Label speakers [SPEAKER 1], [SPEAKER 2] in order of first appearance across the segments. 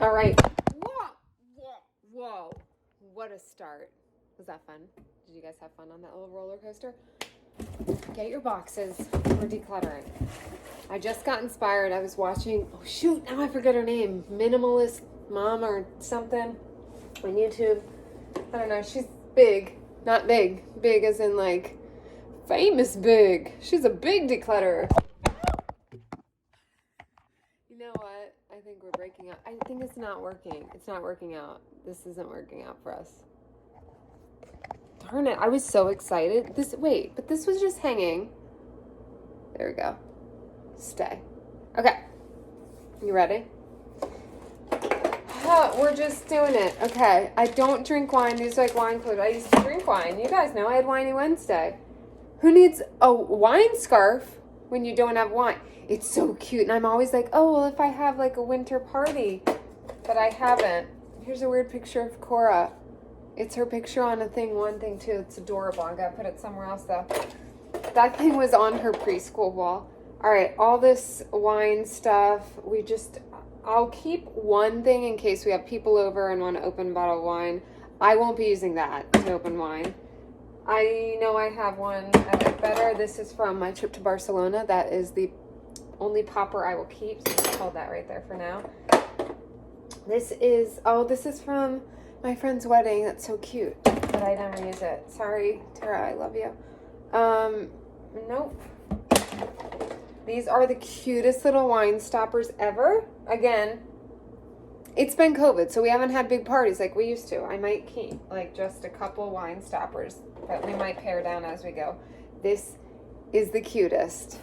[SPEAKER 1] All right. Whoa, whoa, whoa. What a start. Was that fun? Did you guys have fun on that little roller coaster? Get your boxes. We're decluttering. I just got inspired. I was watching, oh shoot, now I forget her name. Minimalist Mom or something on YouTube. I don't know. She's big. Not big. Big as in like famous big. She's a big declutterer. You know what? I think we're breaking up. I think it's not working. It's not working out. This isn't working out for us. Darn it. I was so excited. But this was just hanging. There we go. Stay. Okay. You ready? We're just doing it. Okay. I don't drink wine. These are like wine clothes. I used to drink wine. You guys know I had Winey Wednesday. Who needs a wine scarf when you don't have wine? It's so cute. And I'm always like, oh, well, if I have like a winter party. But I haven't. Here's a weird picture of Cora. It's her picture on a thing, one thing too. It's adorable. I gotta put it somewhere else though. That thing was on her preschool wall. All right, all this wine stuff. I'll keep one thing in case we have people over and want to open a bottle of wine. I won't be using that to open wine. I know I have one I like better. This is from my trip to Barcelona. That is the only popper I will keep. So I'll hold that right there for now. This is from my friend's wedding. That's so cute, but I never use it. Sorry, Tara, I love you. Nope. These are the cutest little wine stoppers ever. Again, it's been COVID, so we haven't had big parties like we used to. I might keep like just a couple wine stoppers, but we might pare down as we go. This is the cutest,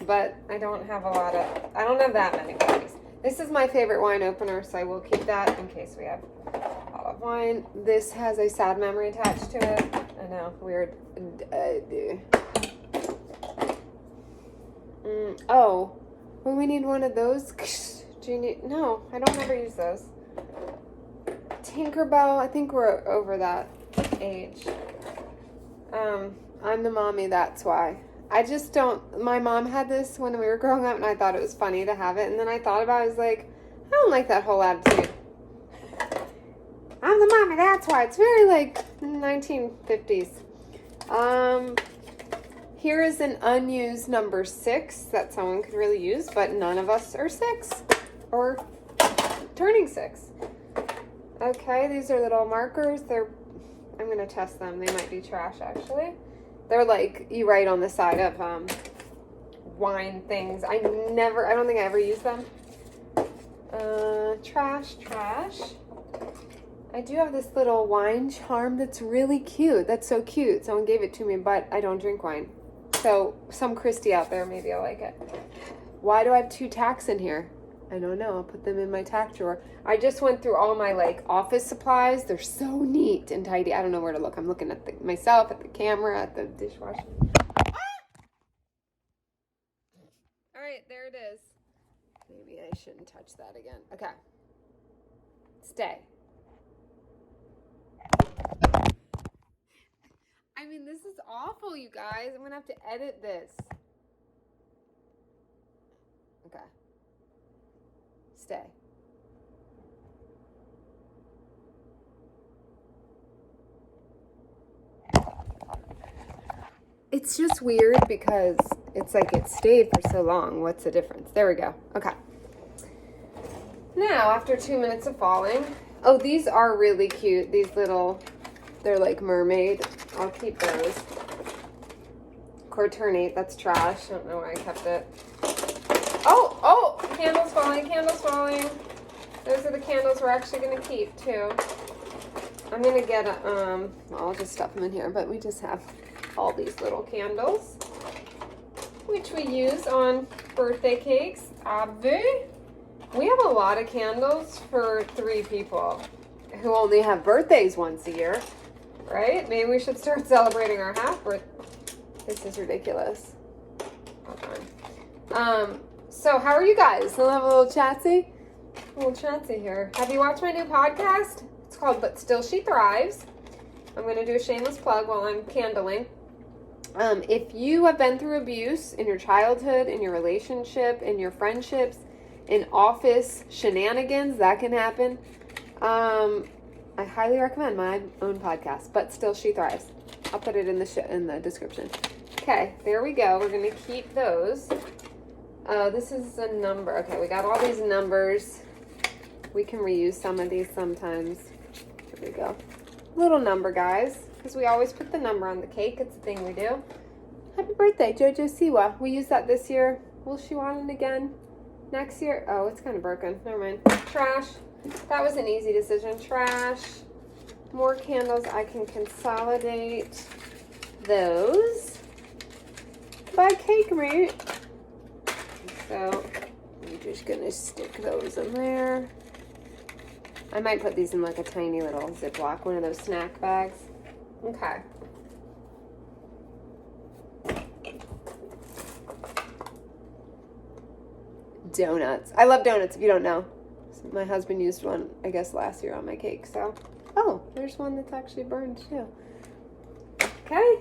[SPEAKER 1] but I don't have that many parties. This is my favorite wine opener, so I will keep that in case we have a lot of wine. This has a sad memory attached to it. I know, weird. When we need one of those, do you need? No, I don't ever use those. Tinkerbell, I think we're over that age. I'm the mommy, that's why. I just don't, my mom had this when we were growing up and I thought it was funny to have it. And then I thought about it, I was like, I don't like that whole attitude. I'm the mommy, that's why. It's very like 1950s. Here is an unused number 6 that someone could really use, but none of us are 6 or turning 6. Okay, these are little markers. I'm going to test them. They might be trash, actually. They're like, you write on the side of wine things. I don't think I ever use them. Trash. I do have this little wine charm that's really cute. That's so cute. Someone gave it to me, but I don't drink wine. So some Christy out there, maybe I'll like it. Why do I have 2 tacks in here? I don't know. I'll put them in my tack drawer. I just went through all my like office supplies. They're so neat and tidy. I don't know where to look. I'm looking at myself, at the camera, at the dishwasher. Ah! All right, there it is. Maybe I shouldn't touch that again. Okay. Stay. I mean, this is awful, you guys. I'm going to have to edit this. Okay. Stay. It's just weird because it's like it stayed for so long. What's the difference? There we go. Okay. Now, after 2 minutes of falling, oh, these are really cute. These little, they're like mermaid. I'll keep those. Quaternate, that's trash. I don't know where I kept it. Oh, candles falling. Those are the candles we're actually going to keep too. I'm going to get well, I'll just stuff them in here, but we just have all these little candles, which we use on birthday cakes. We have a lot of candles for 3 people who only have birthdays once a year, right? Maybe we should start celebrating our half birthday. This is ridiculous. So how are you guys? We'll have a little chatsy here. Have you watched my new podcast? It's called But Still She Thrives. I'm going to do a shameless plug while I'm candling. If you have been through abuse in your childhood, in your relationship, in your friendships, in office shenanigans, that can happen. I highly recommend my own podcast, but still She Thrives. I'll put it in the description. Okay, there we go. We're going to keep those. This is a number. Okay, we got all these numbers. We can reuse some of these sometimes. Here we go. Little number, guys, because we always put the number on the cake. It's a thing we do. Happy birthday, Jojo Siwa. We used that this year. Will she want it again next year? Oh, it's kind of broken. Never mind. Trash. That was an easy decision. Trash. More candles. I can consolidate those by cake root. So I'm just going to stick those in there. I might put these in like a tiny little Ziploc, one of those snack bags. Okay. Donuts. I love donuts, if you don't know. My husband used one, I guess, last year on my cake, so. Oh, there's one that's actually burned, too. Okay,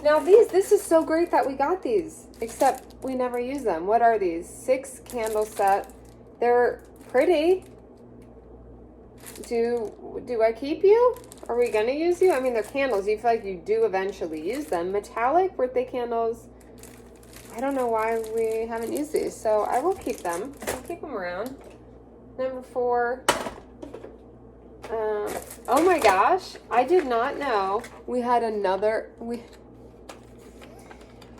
[SPEAKER 1] now this is so great that we got these, except we never use them. What are these? 6 candle set. They're pretty. Do I keep you? Are we gonna use you? I mean, they're candles. You feel like you do eventually use them. Metallic birthday candles. I don't know why we haven't used these, so I will keep them. I'll keep them around. Number 4. Oh my gosh, I did not know we had another.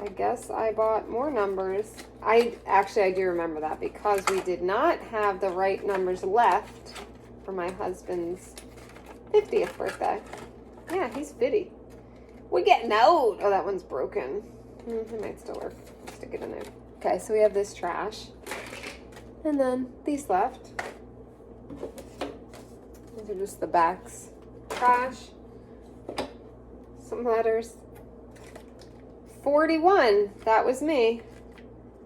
[SPEAKER 1] I guess I bought more numbers. I do remember that because we did not have the right numbers left for my husband's 50th birthday. Yeah, he's 50. We're getting old. Oh, that one's broken. It might still work. Stick it in there. Okay, so we have this trash. And then these left. These are just the backs. Trash. Some letters. 41. That was me.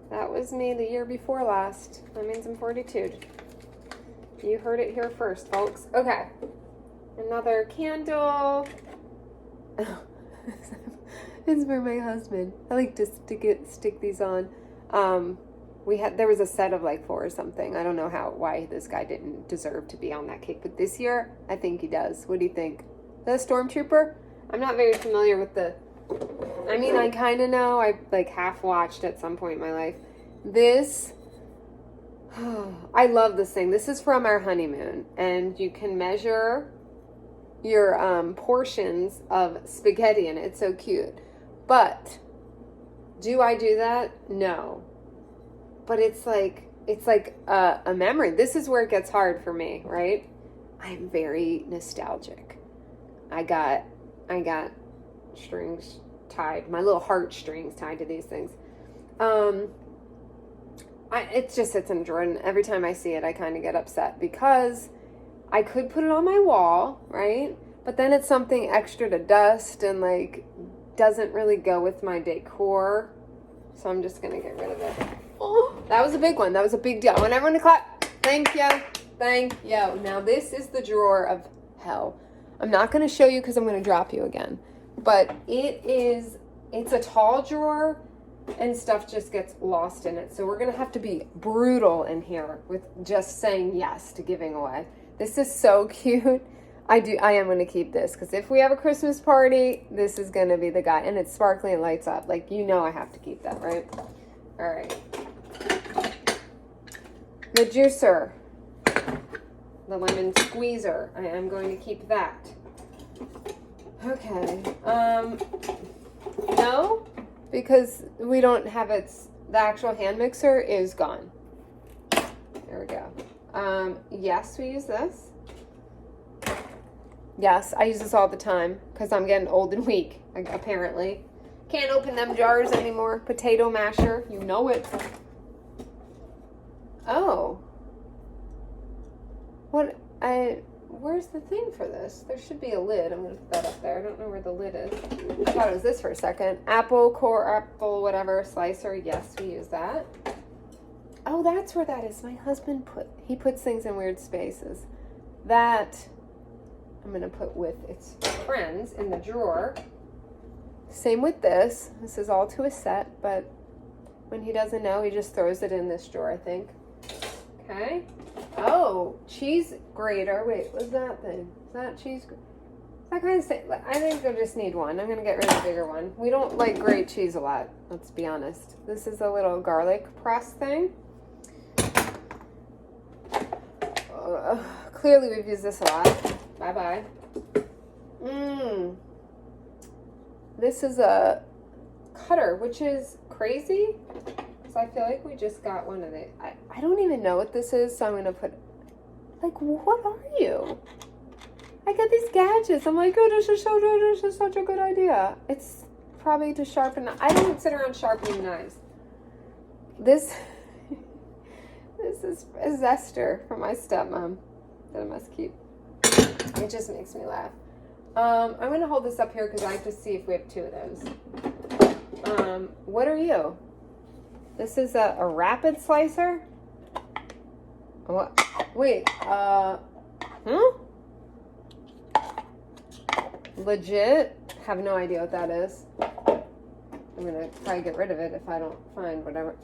[SPEAKER 1] That was me the year before last. That means I'm 42. You heard it here first, folks. Okay. Another candle. It's for my husband. I like to stick these on. There was a set of like 4 or something. I don't know why this guy didn't deserve to be on that cake, but this year I think he does. What do you think? The Stormtrooper? I'm not very familiar with I kind of know. I like half watched at some point in my life. This, I love this thing. This is from our honeymoon, and you can measure your portions of spaghetti in it. It's so cute. But do I do that? No. But it's like a memory. This is where it gets hard for me, right? I'm very nostalgic. I got strings tied, my little heartstrings tied to these things. It just sits in a drawer, and every time I see it, I kind of get upset because I could put it on my wall, right? But then it's something extra to dust and like doesn't really go with my decor. So I'm just going to get rid of it. Oh, that was a big one. That was a big deal. I want everyone to clap. Thank you. Thank you. Now this is the drawer of hell. I'm not going to show you because I'm going to drop you again. But it's a tall drawer and stuff just gets lost in it. So we're going to have to be brutal in here with just saying yes to giving away. This is so cute. I am going to keep this because if we have a Christmas party, this is going to be the guy. And it's sparkly and lights up. Like, you know I have to keep that, right? All right. The juicer. The lemon squeezer. I am going to keep that. Okay. No, because we don't have the actual hand mixer is gone. There we go. Yes, we use this. Yes, I use this all the time because I'm getting old and weak, apparently. Can't open them jars anymore. Potato masher, you know it. Oh. Where's the thing for this? There should be a lid. I'm going to put that up there. I don't know where the lid is. I thought it was this for a second. Apple, whatever, slicer. Yes, we use that. Oh, that's where that is. My husband puts things in weird spaces. That I'm going to put with its friends in the drawer. Same with this. This is all to a set, but When he doesn't know, he just throws it in this drawer, I think. Okay. Oh, cheese grater. Wait, what's that thing? Is that cheese grater? That kind of thing. I think I just need one. I'm going to get rid of the bigger one. We don't like grate cheese a lot, let's be honest. This is a little garlic press thing. Clearly we've used this a lot. Bye-bye. This is a cutter, which is crazy. So I feel like we just got one of it. I don't even know what this is, so I'm going to put... Like, what are you? I get these gadgets. I'm like, oh, this is such a good idea. It's probably to sharpen... I don't sit around sharpening knives. This is a zester from my stepmom that I must keep. It just makes me laugh. I'm going to hold this up here because I have to see if we have two of those. What are you? This is a rapid slicer? What? Wait, legit? Have no idea what that is. I'm going to probably get rid of it if I don't find whatever.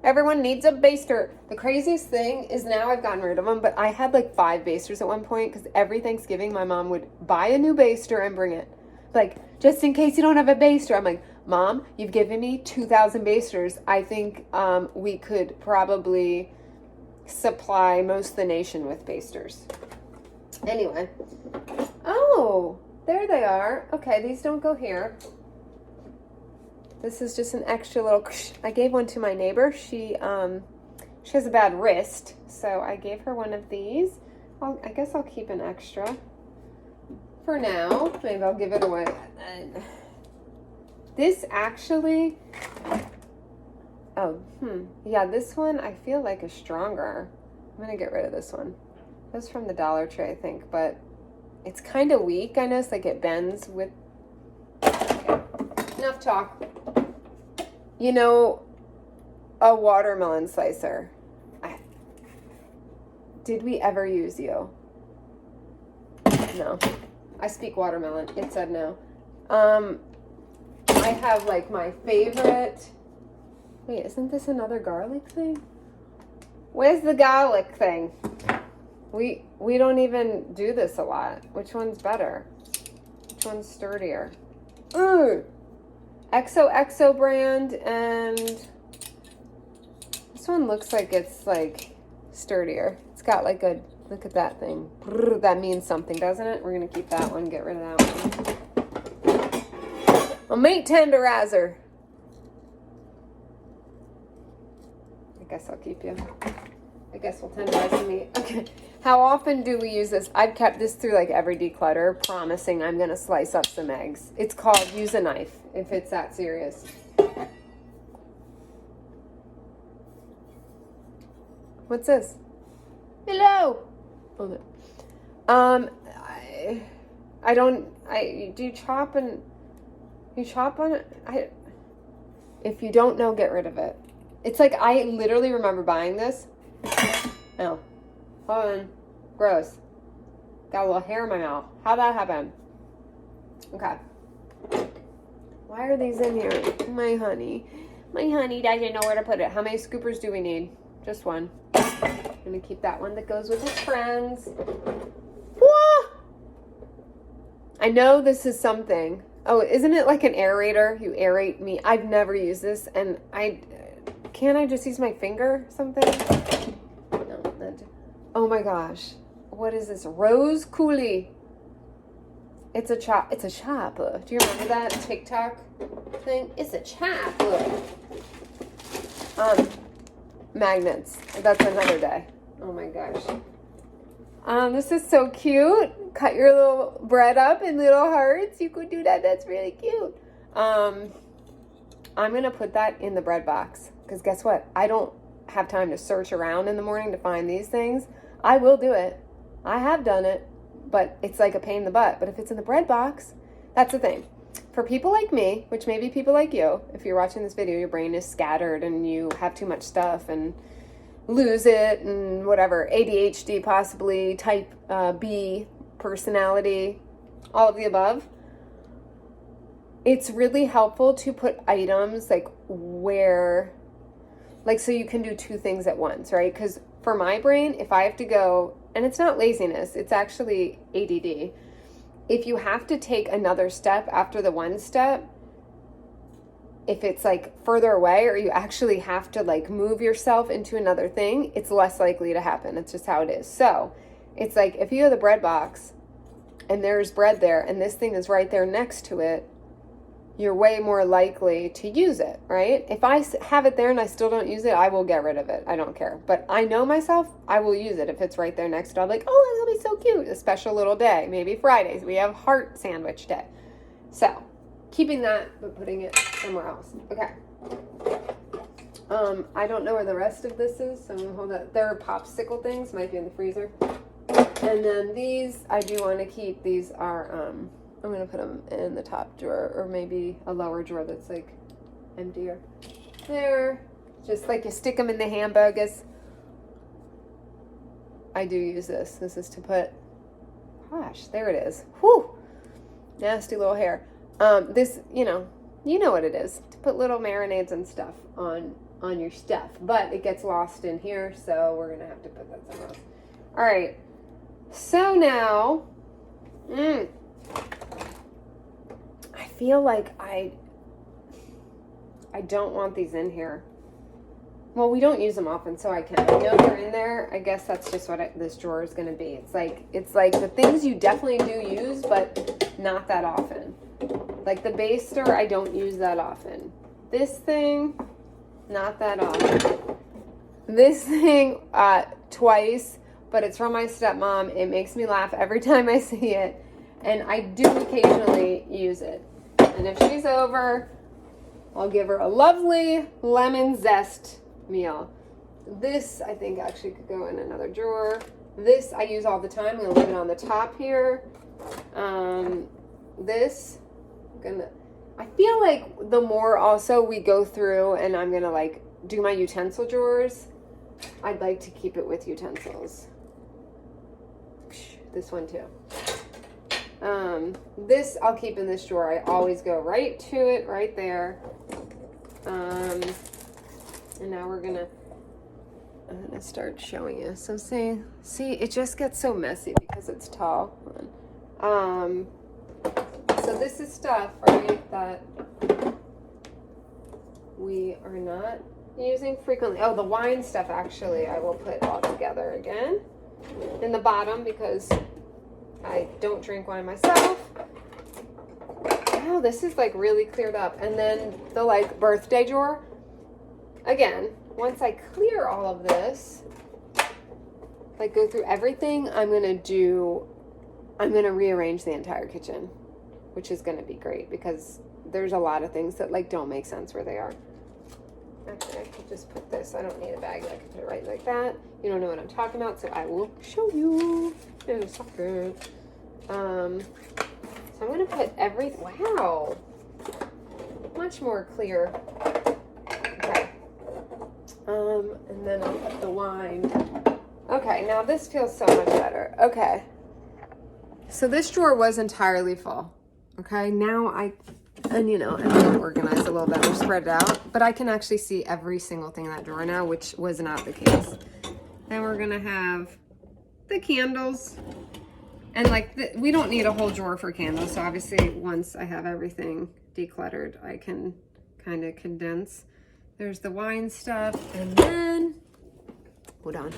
[SPEAKER 1] Everyone needs a baster. The craziest thing is now I've gotten rid of them, but I had like 5 basters at one point because every Thanksgiving my mom would buy a new baster and bring it. Like, just in case you don't have a baster. I'm like, Mom, you've given me 2,000 basters. I think we could probably supply most of the nation with basters. Anyway. Oh, there they are. Okay, these don't go here. This is just an extra little... I gave one to my neighbor. She has a bad wrist, so I gave her one of these. I guess I'll keep an extra for now. Maybe I'll give it away. This actually... Yeah, this one I feel like is stronger. I'm going to get rid of this one. It was from the Dollar Tree, I think, but it's kind of weak. I noticed like it bends with... Okay. Enough talk. You know, a watermelon slicer. Did we ever use you? No. I speak watermelon. It said no. I have like my favorite... Wait, isn't this another garlic thing? Where's the garlic thing? We don't even do this a lot. Which one's better? Which one's sturdier? Ooh! XOXO brand, and this one looks like it's like sturdier. It's got like a, look at that thing. That means something, doesn't it? We're gonna keep that one, get rid of that one. A meat tenderizer. I guess I'll keep you. I guess we'll tenderize the meat. Okay. How often do we use this? I've kept this through like every declutter, promising I'm going to slice up some eggs. It's called use a knife, if it's that serious. What's this? Hello! Do you chop and... You chop on it? If you don't know, get rid of it. It's like, I literally remember buying this. Oh. Hold on. Gross. Got a little hair in my mouth. How'd that happen? Okay. Why are these in here? My honey. My honey doesn't know where to put it. How many scoopers do we need? Just one. I'm going to keep that one that goes with his friends. Whoa! I know this is something. Oh, isn't it like an aerator? You aerate meat. I've never used this, and can't I just use my finger or something? No, not. Oh my gosh. What is this? Rose coulis. It's a chop. It's a chopper. Do you remember that TikTok thing? It's a chopper. Magnets. That's another day. Oh my gosh. This is so cute. Cut your little bread up in little hearts. You could do that. That's really cute. I'm going to put that in the bread box. Because guess what? I don't have time to search around in the morning to find these things. I will do it. I have done it. But it's like a pain in the butt. But if it's in the bread box, that's the thing. For people like me, which may be people like you, if you're watching this video, your brain is scattered and you have too much stuff and lose it and whatever, ADHD possibly, type B personality, all of the above. It's really helpful to put items like where, like, so you can do two things at once, right? Because for my brain, if I have to go, and it's not laziness, it's actually ADD. If you have to take another step after the one step, if it's like further away or you actually have to like move yourself into another thing, it's less likely to happen. It's just how it is. So it's like if you have the bread box and there's bread there and this thing is right there next to it, you're way more likely to use it, right? If I have it there and I still don't use it, I will get rid of it. I don't care. But I know myself, I will use it if it's right there next to it. I'm like, oh, that'll be so cute. A special little day. Maybe Fridays. We have heart sandwich day. So keeping that, but putting it somewhere else. Okay. I don't know where the rest of this is, so I'm going to hold that. There are popsicle things. Might be in the freezer. And then these, I do want to keep. These are... I'm going to put them in the top drawer or maybe a lower drawer that's like emptier. There. Just like you stick them in the hamburgers. I do use this. This is to put, gosh, there it is. Whew. Nasty little hair. This, you know what it is. To put little marinades and stuff on your stuff. But it gets lost in here, so we're going to have to put that somewhere else. All right. So now, I feel like I don't want these in here. Well, we don't use them often, so I can. I know they're in there. I guess that's just what this drawer is going to be. It's like the things you definitely do use, but not that often. Like the baster, I don't use that often. This thing, not that often. This thing, twice, but it's from my stepmom. It makes me laugh every time I see it. And I do occasionally use it. And if she's over, I'll give her a lovely lemon zest meal. This, I think, actually could go in another drawer. This I use all the time. I'm going to leave it on the top here. This, I feel like the more also we go through and I'm going to like do my utensil drawers, I'd like to keep it with utensils. This one too. This I'll keep in this drawer. I always go right to it, right there. And now I'm gonna start showing you. So see, it just gets so messy because it's tall. So this is stuff, right, that we are not using frequently. Oh, the wine stuff actually I will put all together again in the bottom because I don't drink wine myself. Wow, this is like really cleared up. And then the like birthday drawer. Again, once I clear all of this, like go through everything, I'm gonna rearrange the entire kitchen, which is gonna be great because there's a lot of things that like don't make sense where they are. Actually, I could just put this. I don't need a bag. I can put it right like that. You don't know what I'm talking about, so I will show you in a second. So I'm going to put everything. Wow. Much more clear. Okay. And then I'll put the wine. Okay, now this feels so much better. Okay. So this drawer was entirely full. Okay, now I'm going to organize a little better, spread it out. But I can actually see every single thing in that drawer now, which was not the case. Then we're going to have the candles. And like, we don't need a whole drawer for candles. So obviously, once I have everything decluttered, I can kind of condense. There's the wine stuff. And then, hold on.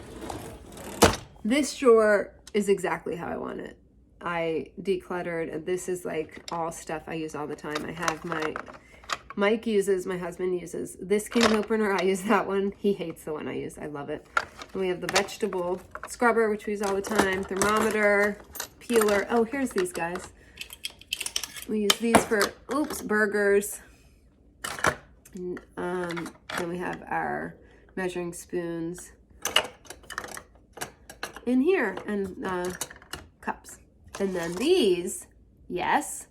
[SPEAKER 1] This drawer is exactly how I want it. I decluttered. This is like all stuff I use all the time. I have Mike uses, my husband uses this can opener. I use that one. He hates the one I use. I love it. And we have the vegetable scrubber, which we use all the time. Thermometer, peeler. Oh, here's these guys. We use these for, burgers. And, then we have our measuring spoons in here and cups. And then these, yes,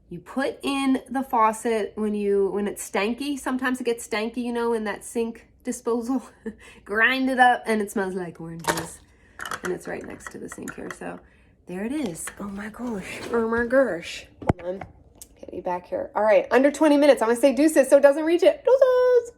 [SPEAKER 1] you put in the faucet when it's stanky. Sometimes it gets stanky, in that sink disposal. Grind it up and it smells like oranges. And it's right next to the sink here. So there it is. Oh my gosh. Okay, kitty back here. All right, under 20 minutes. I'm going to say deuces so it doesn't reach it. Deuces.